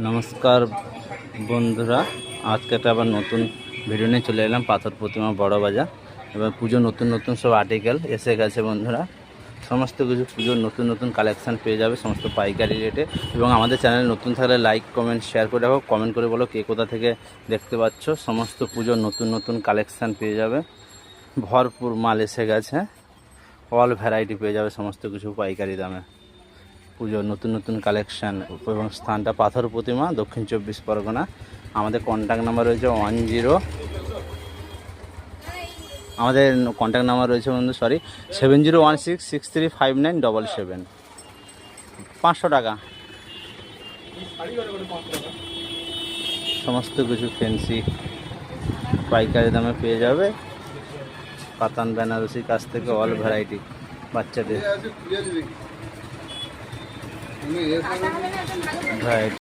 নমস্কার বন্ধুরা, আজকে একটা আবার নতুন ভিডিও নিয়ে চলে এলাম পাথর প্রতিমা বড় বাজার। এবার পুজো নতুন নতুন সব আর্টিকেল এসে গেছে বন্ধুরা। সমস্ত কিছু পুজোর নতুন নতুন কালেকশান পেয়ে যাবে সমস্ত পাইকারি রেটে। এবং আমাদের চ্যানেল নতুন থাকলে লাইক কমেন্ট শেয়ার করে রাখো, কমেন্ট করে বলো কে কোথা থেকে দেখতে পাচ্ছ। সমস্ত পুজোর নতুন নতুন কালেকশান পেয়ে যাবে, ভরপুর মাল এসে গেছে, অল ভ্যারাইটি পেয়ে যাবে সমস্ত কিছু পাইকারি দামে। পুজোর নতুন নতুন কালেকশান এবং স্থানটা পাথর প্রতিমা, দক্ষিণ 24 পরগনা। আমাদের কন্ট্যাক্ট নাম্বার রয়েছে 7016635977। 500 টাকা সমস্ত কিছু ফ্যান্সি পাইকারি দামে পেয়ে যাবে। কাতান বেনারসির কাছ থেকে অল ভ্যারাইটি বাচ্চাদের ভ্যারাইটি।